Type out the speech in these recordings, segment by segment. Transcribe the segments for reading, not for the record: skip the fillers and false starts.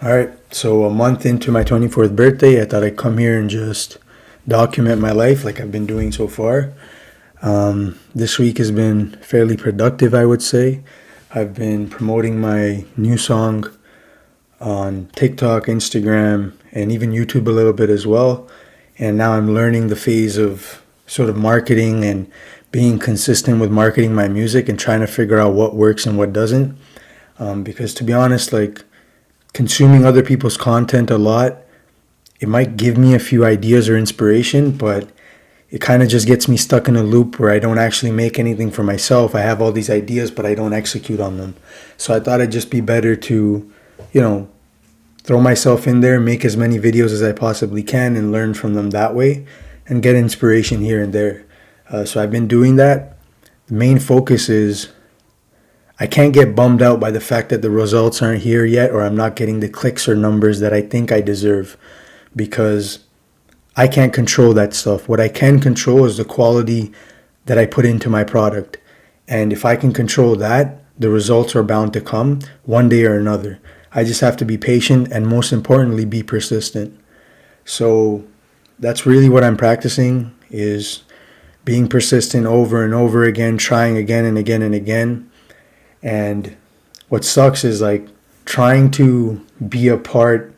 All right, so a month into my 24th birthday, I thought I'd come here and just document my life like I've been doing so far. This week has been fairly productive, I would say. I've been promoting my new song on TikTok, Instagram, and even YouTube a little bit as well. And now I'm learning the phase of sort of marketing and being consistent with marketing my music and trying to figure out what works and what doesn't. Because to be honest, like consuming other people's content a lot, it might give me a few ideas or inspiration, but it kind of just gets me stuck in a loop where I don't actually make anything for myself. I have all these ideas, but I don't execute on them. So I thought it'd just be better to, you know, throw myself in there, make as many videos as I possibly can, and learn from them that way and get inspiration here and there. So I've been doing that. The main focus is I can't get bummed out by the fact that the results aren't here yet or I'm not getting the clicks or numbers that I think I deserve because I can't control that stuff. What I can control is the quality that I put into my product. And if I can control that, the results are bound to come one day or another. I just have to be patient and most importantly be persistent. So that's really what I'm practicing is being persistent over and over again, trying again and again and again. And what sucks is like trying to be a part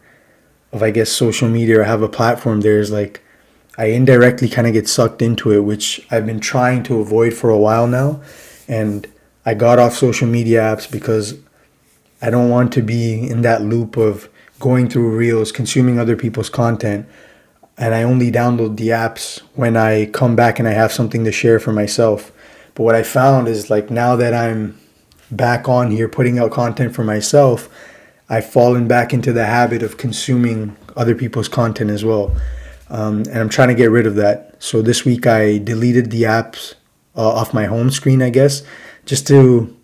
of, I guess, social media or have a platform there is like I indirectly kind of get sucked into it, which I've been trying to avoid for a while now. And I got off social media apps because I don't want to be in that loop of going through reels, consuming other people's content. And I only download the apps when I come back and I have something to share for myself. But what I found is like now that I'm back on here putting out content for myself, I've fallen back into the habit of consuming other people's content as well. And I'm trying to get rid of that. So this week I deleted the apps off my home screen, I guess, just to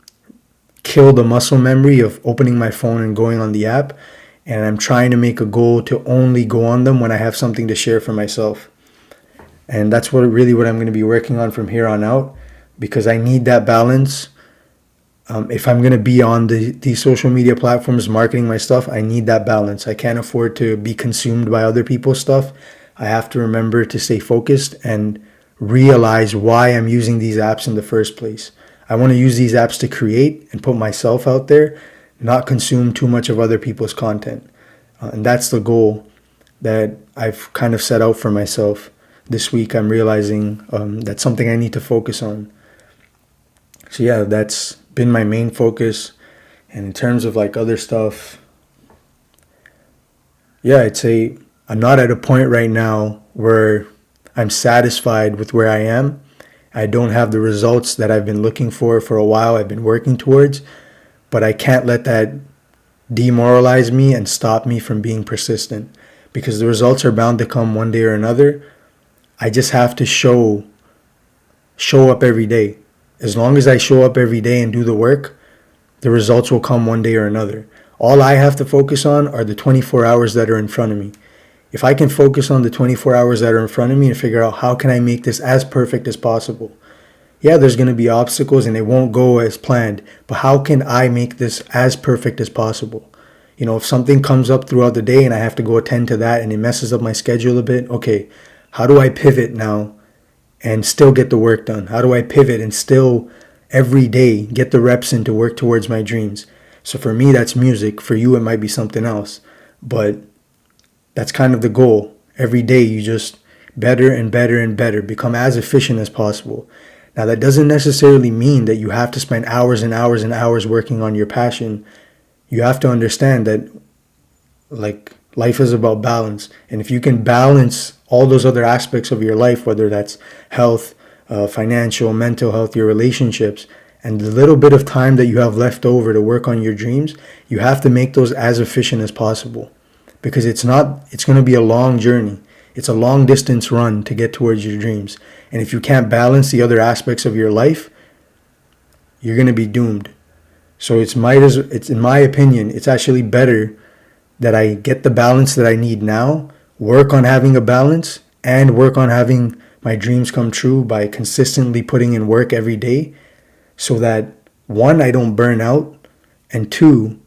kill the muscle memory of opening my phone and going on the app. And I'm trying to make a goal to only go on them when I have something to share for myself. And that's what I'm going to be working on from here on out because I need that balance. If I'm going to be on these social media platforms marketing my stuff, I need that balance. I can't afford to be consumed by other people's stuff. I have to remember to stay focused and realize why I'm using these apps in the first place. I want to use these apps to create and put myself out there, not consume too much of other people's content. And that's the goal that I've kind of set out for myself. This week I'm realizing that's something I need to focus on. So yeah, that's been my main focus. And in terms of like other stuff, yeah, I'd say I'm not at a point right now where I'm satisfied with where I am. I don't have the results that I've been looking for a while. I've been working towards, but I can't let that demoralize me and stop me from being persistent because the results are bound to come one day or another. I just have to show up every day. As long as I show up every day and do the work, the results will come one day or another. All I have to focus on are the 24 hours that are in front of me. If I can focus on the 24 hours that are in front of me and figure out how can I make this as perfect as possible. Yeah, there's going to be obstacles and it won't go as planned, but how can I make this as perfect as possible? You know, if something comes up throughout the day and I have to go attend to that and it messes up my schedule a bit, okay, how do I pivot now and still get the work done? How do I pivot and still every day get the reps in to work towards my dreams? So for me, that's music. For you, it might be something else. But that's kind of the goal. Every day, you just better and better and better, become as efficient as possible. Now, that doesn't necessarily mean that you have to spend hours and hours and hours working on your passion. You have to understand that, like, life is about balance. And if you can balance all those other aspects of your life, whether that's health, financial, mental health, your relationships, and the little bit of time that you have left over to work on your dreams, you have to make those as efficient as possible. Because it's going to be a long journey. It's a long distance run to get towards your dreams. And if you can't balance the other aspects of your life, you're going to be doomed. So it's in my opinion, it's actually better that I get the balance that I need now, work on having a balance, and work on having my dreams come true by consistently putting in work every day so that one, I don't burn out, and two,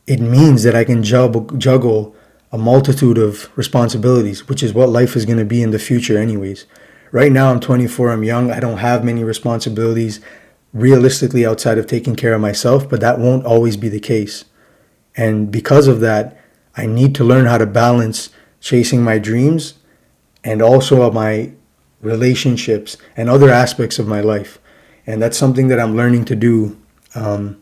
it means that I can juggle a multitude of responsibilities, which is what life is going to be in the future anyways. Right now I'm 24, I'm young, I don't have many responsibilities realistically outside of taking care of myself, but that won't always be the case. And because of that, I need to learn how to balance chasing my dreams and also my relationships and other aspects of my life. And that's something that I'm learning to do. And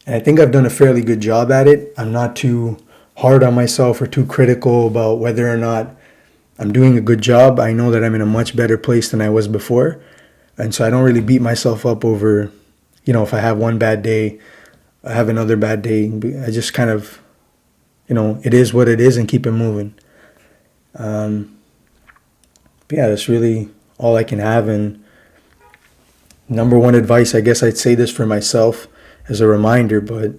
I think I've done a fairly good job at it. I'm not too hard on myself or too critical about whether or not I'm doing a good job. I know that I'm in a much better place than I was before. And so I don't really beat myself up over, if I have one bad day, I have another bad day. I just kind of, it is what it is and keep it moving. But yeah, that's really all I can have. And number one advice, I guess I'd say this for myself as a reminder, but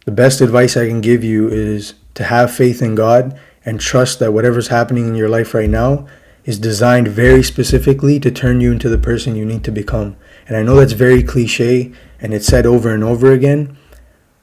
the best advice I can give you is to have faith in God and trust that whatever's happening in your life right now is designed very specifically to turn you into the person you need to become. And I know that's very cliche and it's said over and over again,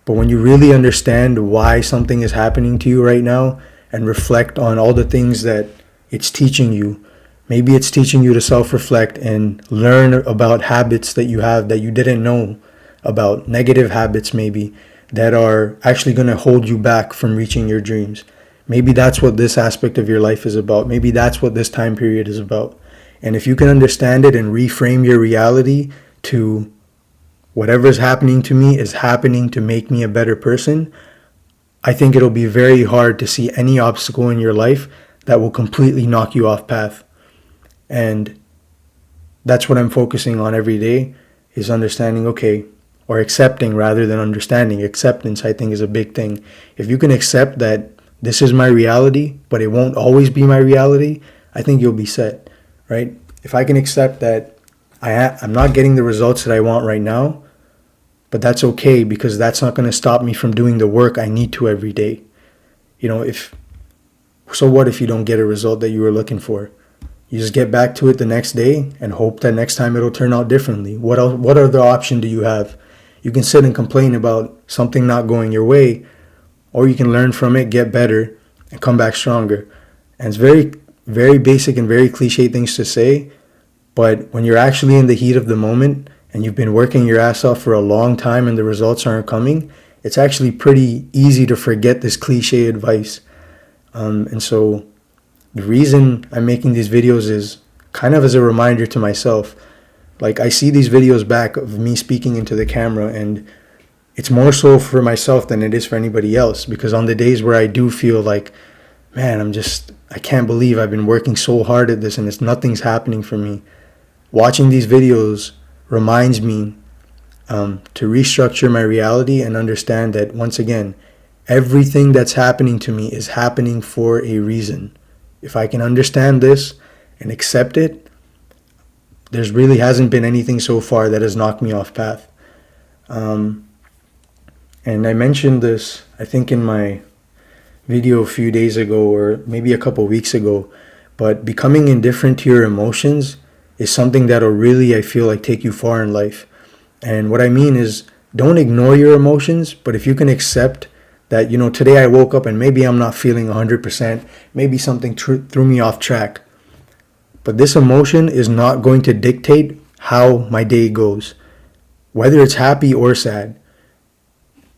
but when you really understand why something is happening to you right now and reflect on all the things that it's teaching you, maybe it's teaching you to self-reflect and learn about habits that you have that you didn't know about, negative habits maybe, that are actually going to hold you back from reaching your dreams. Maybe that's what this aspect of your life is about. Maybe that's what this time period is about. And if you can understand it and reframe your reality to whatever is happening to me is happening to make me a better person, I think it'll be very hard to see any obstacle in your life that will completely knock you off path. And that's what I'm focusing on every day, is understanding, okay, or accepting rather than understanding. Acceptance, I think, is a big thing. If you can accept that this is my reality, but it won't always be my reality, I think you'll be set, right? If I can accept that I'm not getting the results that I want right now, but that's okay because that's not going to stop me from doing the work I need to every day. So what if you don't get a result that you were looking for? You just get back to it the next day and hope that next time it'll turn out differently. What other option do you have? You can sit and complain about something not going your way, or you can learn from it, get better, and come back stronger. And it's very, very basic and very cliche things to say, but when you're actually in the heat of the moment and you've been working your ass off for a long time and the results aren't coming, it's actually pretty easy to forget this cliche advice. And so the reason I'm making these videos is kind of as a reminder to myself. Like, I see these videos back of me speaking into the camera, and it's more so for myself than it is for anybody else, because on the days where I do feel like, man, I can't believe I've been working so hard at this and nothing's happening for me. Watching these videos reminds me to restructure my reality and understand that, once again, everything that's happening to me is happening for a reason. If I can understand this and accept it, there's really hasn't been anything so far that has knocked me off path. And I mentioned this, I think, in my video a few days ago or maybe a couple weeks ago, but becoming indifferent to your emotions is something that'll really, I feel like, take you far in life. And what I mean is, don't ignore your emotions, but if you can accept that, today I woke up and maybe I'm not feeling 100%, maybe something threw me off track. But this emotion is not going to dictate how my day goes, whether it's happy or sad.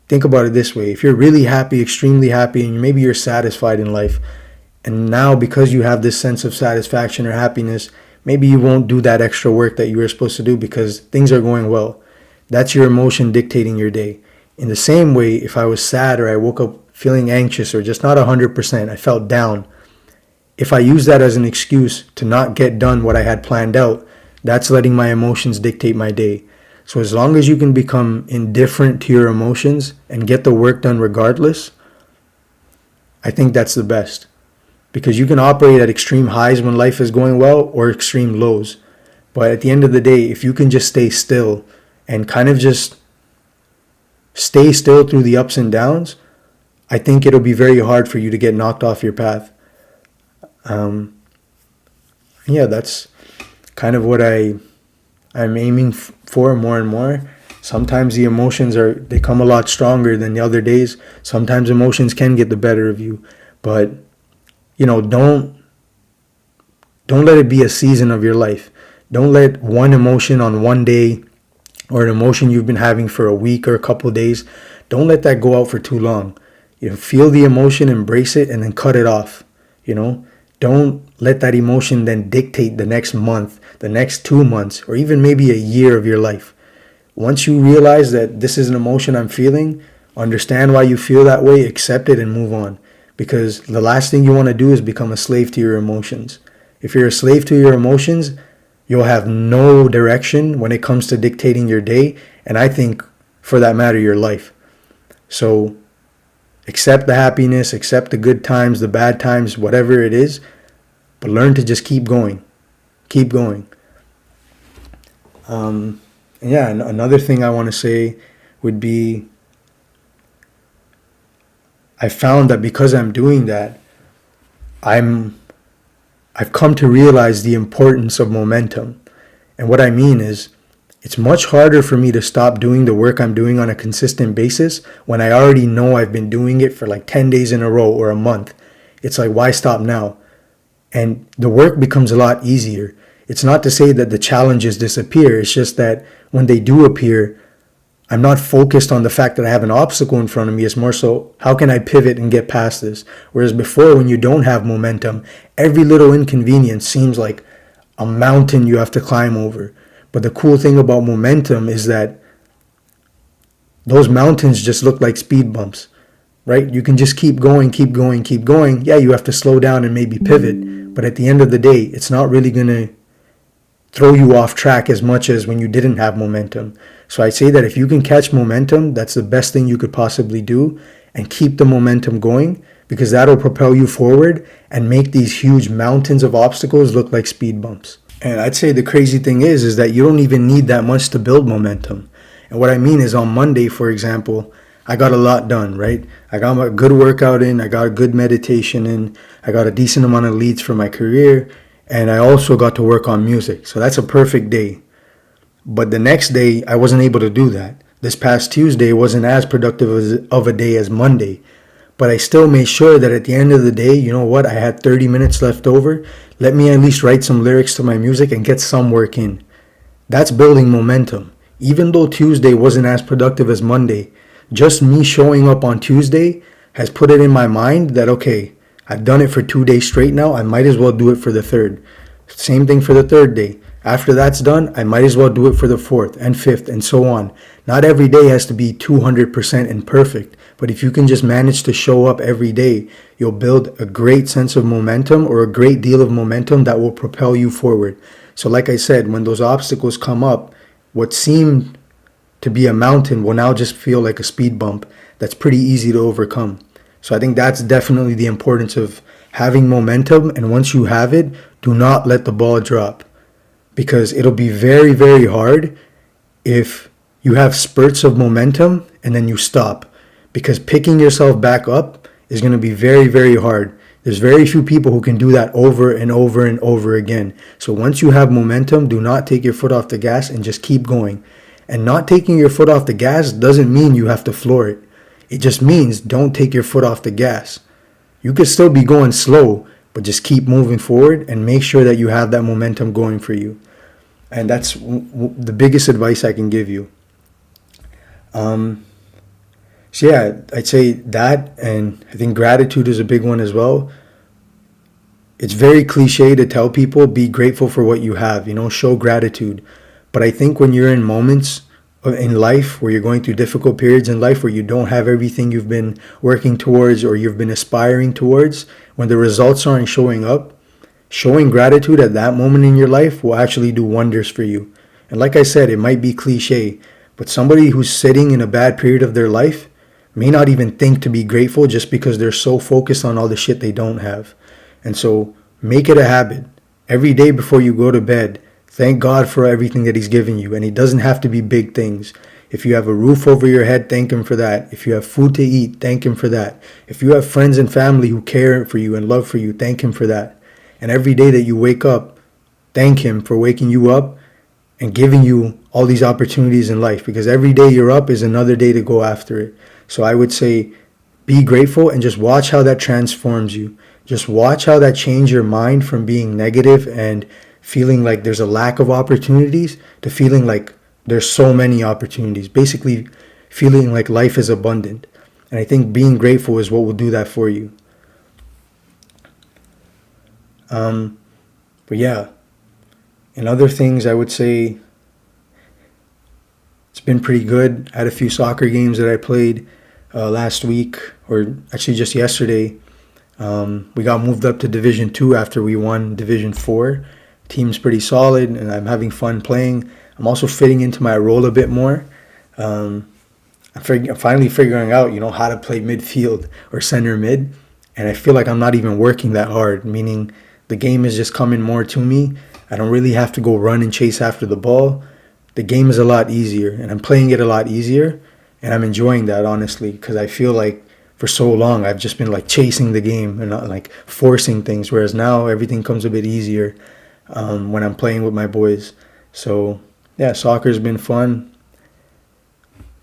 Think about it this way. If you're really happy, extremely happy, and maybe you're satisfied in life, and now because you have this sense of satisfaction or happiness, maybe you won't do that extra work that you were supposed to do because things are going well. That's your emotion dictating your day. In the same way, if I was sad or I woke up feeling anxious or just not 100%, I felt down, if I use that as an excuse to not get done what I had planned out, that's letting my emotions dictate my day. So as long as you can become indifferent to your emotions and get the work done regardless, I think that's the best. Because you can operate at extreme highs when life is going well or extreme lows. But at the end of the day, if you can just stay still and kind of just stay still through the ups and downs, I think it'll be very hard for you to get knocked off your path. That's kind of what I'm aiming for more and more. Sometimes the emotions they come a lot stronger than the other days. Sometimes emotions can get the better of you. But, don't let it be a season of your life. Don't let one emotion on one day, or an emotion you've been having for a week or a couple of days, don't let that go out for too long. Feel the emotion, embrace it, and then cut it off. Don't let that emotion then dictate the next month, the next 2 months, or even maybe a year of your life. Once you realize that this is an emotion I'm feeling, understand why you feel that way, accept it, and move on. Because the last thing you want to do is become a slave to your emotions. If you're a slave to your emotions, you'll have no direction when it comes to dictating your day, and I think, for that matter, your life. So accept the happiness, accept the good times, the bad times, whatever it is, but learn to just keep going. Keep going. Another thing I want to say would be, I found that because I'm doing that, I've come to realize the importance of momentum. And what I mean is, it's much harder for me to stop doing the work I'm doing on a consistent basis when I already know I've been doing it for like 10 days in a row or a month. It's like, why stop now? And the work becomes a lot easier. It's not to say that the challenges disappear. It's just that when they do appear, I'm not focused on the fact that I have an obstacle in front of me. It's more so, how can I pivot and get past this? Whereas before, when you don't have momentum, every little inconvenience seems like a mountain you have to climb over. But the cool thing about momentum is that those mountains just look like speed bumps, right? You can just keep going, keep going, keep going. Yeah, you have to slow down and maybe pivot. But at the end of the day, it's not really going to throw you off track as much as when you didn't have momentum. So I say that if you can catch momentum, that's the best thing you could possibly do, and keep the momentum going, because that'll propel you forward and make these huge mountains of obstacles look like speed bumps. And I'd say the crazy thing is that you don't even need that much to build momentum. And what I mean is, on Monday, for example, I got a lot done, right? I got a good workout in, I got a good meditation in, I got a decent amount of leads for my career, and I also got to work on music. So that's a perfect day. But the next day, I wasn't able to do that. This past Tuesday wasn't as productive of a day as Monday. But I still made sure that at the end of the day, you know what, I had 30 minutes left over. Let me at least write some lyrics to my music and get some work in. That's building momentum. Even though Tuesday wasn't as productive as Monday, just me showing up on Tuesday has put it in my mind that, okay, I've done it for 2 days straight now. I might as well do it for the third. Same thing for the third day. After that's done, I might as well do it for the fourth and fifth and so on. Not every day has to be 200% and perfect, but if you can just manage to show up every day, you'll build a great sense of momentum, or a great deal of momentum that will propel you forward. So like I said, when those obstacles come up, what seemed to be a mountain will now just feel like a speed bump that's pretty easy to overcome. So I think that's definitely the importance of having momentum, and once you have it, do not let the ball drop. Because it'll be very, very hard if you have spurts of momentum and then you stop. Because picking yourself back up is going to be very, very hard. There's very few people who can do that over and over and over again. So once you have momentum, do not take your foot off the gas and just keep going. And not taking your foot off the gas doesn't mean you have to floor it. It just means don't take your foot off the gas. You could still be going slow, but just keep moving forward and make sure that you have that momentum going for you. And that's the biggest advice I can give you. I'd say that, and I think gratitude is a big one as well. It's very cliche to tell people, be grateful for what you have, show gratitude. But I think when you're in moments in life where you're going through difficult periods in life where you don't have everything you've been working towards or you've been aspiring towards, when the results aren't showing up, showing gratitude at that moment in your life will actually do wonders for you. And like I said, it might be cliche, but somebody who's sitting in a bad period of their life may not even think to be grateful just because they're so focused on all the shit they don't have. And so make it a habit. Every day before you go to bed, thank God for everything that He's given you. And it doesn't have to be big things. If you have a roof over your head, thank Him for that. If you have food to eat, thank Him for that. If you have friends and family who care for you and love for you, thank Him for that. And every day that you wake up, thank Him for waking you up and giving you all these opportunities in life, because every day you're up is another day to go after it. So I would say be grateful and just watch how that transforms you. Just watch how that changes your mind from being negative and feeling like there's a lack of opportunities to feeling like there's so many opportunities. Basically, feeling like life is abundant. And I think being grateful is what will do that for you. But yeah, and other things I would say it's been pretty good. I had a few soccer games that I played last week, or actually just yesterday. We got moved up to Division 2 after we won Division 4. Team's pretty solid, and I'm having fun playing. I'm also fitting into my role a bit more. I'm finally figuring out, how to play midfield or center mid, and I feel like I'm not even working that hard, meaning the game is just coming more to me. I don't really have to go run and chase after the ball. The game is a lot easier, and I'm playing it a lot easier, and I'm enjoying that, honestly, because I feel like for so long I've just been like chasing the game and not like forcing things, whereas now everything comes a bit easier when I'm playing with my boys. So yeah, soccer's been fun.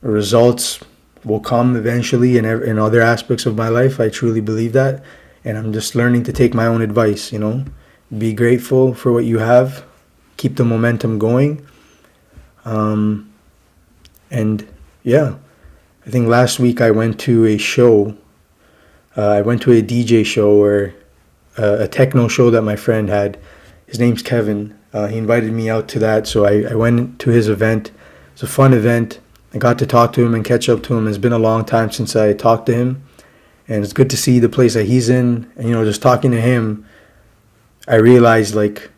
Results will come eventually in other aspects of my life. I truly believe that, and I'm just learning to take my own advice. Be grateful for what you have, keep the momentum going, and yeah. I think last week I went to a show. I went to a DJ show, or a techno show that my friend had. His name's Kevin. He invited me out to that, so I went to his event. It's a fun event. I got to talk to him and catch up to him. It's been a long time since I talked to him, and it's good to see the place that he's in. And just talking to him, I realized like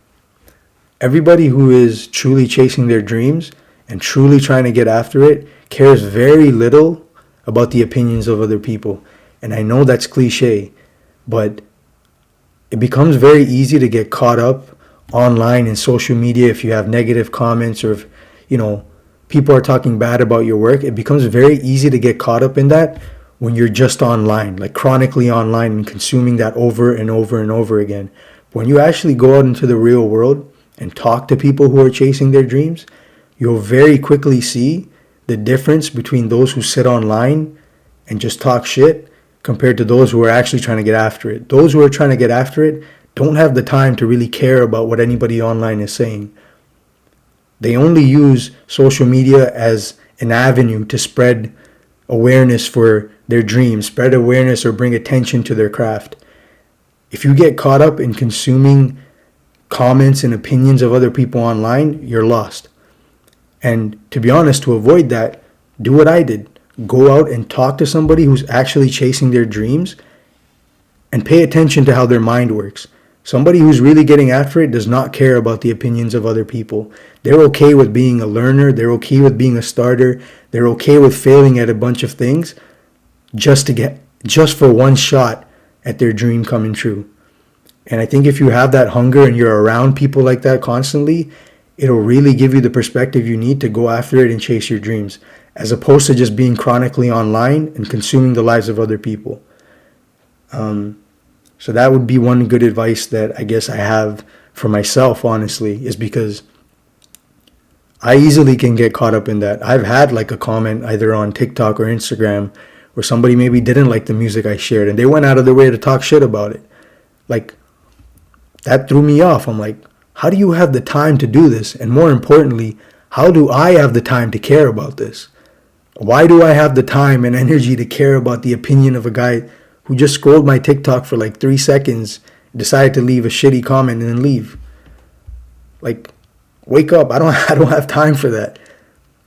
everybody who is truly chasing their dreams and truly trying to get after it cares very little about the opinions of other people. And I know that's cliche, but it becomes very easy to get caught up online in social media if you have negative comments, or if people are talking bad about your work. It becomes very easy to get caught up in that when you're just online, like chronically online, and consuming that over and over and over again. When you actually go out into the real world and talk to people who are chasing their dreams, you'll very quickly see the difference between those who sit online and just talk shit compared to those who are actually trying to get after it. Those who are trying to get after it don't have the time to really care about what anybody online is saying. They only use social media as an avenue to spread awareness for their dreams, spread awareness or bring attention to their craft. If you get caught up in consuming comments and opinions of other people online, you're lost. And to be honest, to avoid that, do what I did. Go out and talk to somebody who's actually chasing their dreams and pay attention to how their mind works. Somebody who's really getting after it does not care about the opinions of other people. They're okay with being a learner. They're okay with being a starter. They're okay with failing at a bunch of things just for one shot at their dream coming true. And I think if you have that hunger and you're around people like that constantly, it'll really give you the perspective you need to go after it and chase your dreams, as opposed to just being chronically online and consuming the lives of other people. So that would be one good advice that I guess I have for myself, honestly, is because I easily can get caught up in that. I've had like a comment either on TikTok or Instagram where somebody maybe didn't like the music I shared and they went out of their way to talk shit about it. Like, that threw me off. I'm like, how do you have the time to do this? And more importantly, how do I have the time to care about this? Why do I have the time and energy to care about the opinion of a guy who just scrolled my TikTok for like 3 seconds, decided to leave a shitty comment and then leave? Like, wake up. I don't have time for that.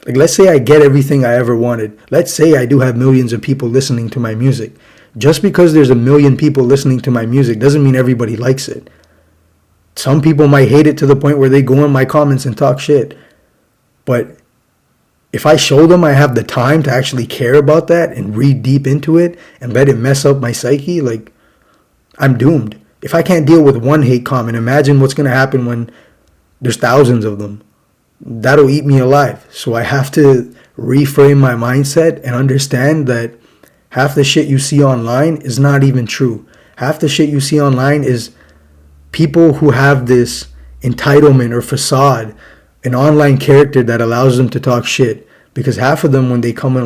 Like, let's say I get everything I ever wanted. Let's say I do have millions of people listening to my music. Just because there's a million people listening to my music doesn't mean everybody likes it. Some people might hate it to the point where they go in my comments and talk shit. But if I show them I have the time to actually care about that and read deep into it and let it mess up my psyche, like, I'm doomed. If I can't deal with one hate comment, imagine what's going to happen when there's thousands of them. That'll eat me alive. So I have to reframe my mindset and understand that half the shit you see online is not even true. Half the shit you see online is people who have this entitlement or facade an online character that allows them to talk shit. Because half of them, when they come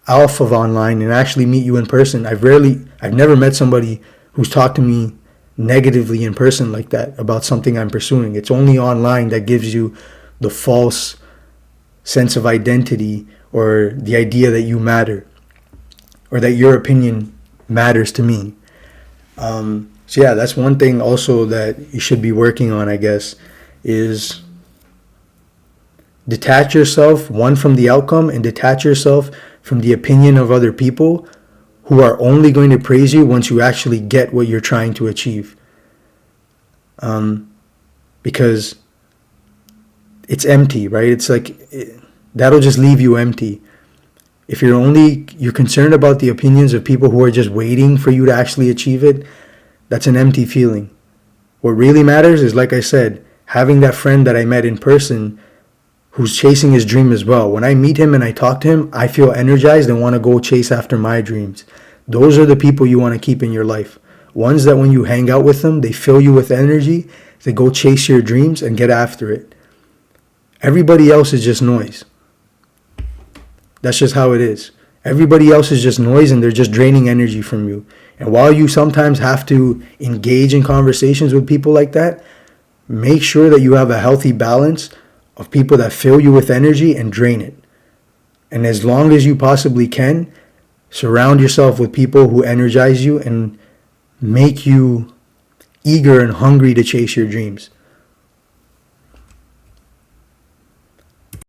off of online and actually meet you in person, I've never met somebody who's talked to me negatively in person like that about something I'm pursuing. It's only online that gives you the false sense of identity, or the idea that you matter, or that your opinion matters to me. So yeah, that's one thing also that you should be working on, I guess, is detach yourself, one, from the outcome, and detach yourself from the opinion of other people who are only going to praise you once you actually get what you're trying to achieve. Because it's empty, right? It's like that'll just leave you empty. If you're concerned about the opinions of people who are just waiting for you to actually achieve it, that's an empty feeling. What really matters is, like I said, having that friend that I met in person who's chasing his dream as well. When I meet him and I talk to him, I feel energized and want to go chase after my dreams. Those are the people you want to keep in your life. Ones that when you hang out with them, they fill you with energy to go chase your dreams and get after it. Everybody else is just noise. That's just how it is. Everybody else is just noise, and they're just draining energy from you. And while you sometimes have to engage in conversations with people like that, make sure that you have a healthy balance of people that fill you with energy and drain it. And as long as you possibly can, surround yourself with people who energize you and make you eager and hungry to chase your dreams.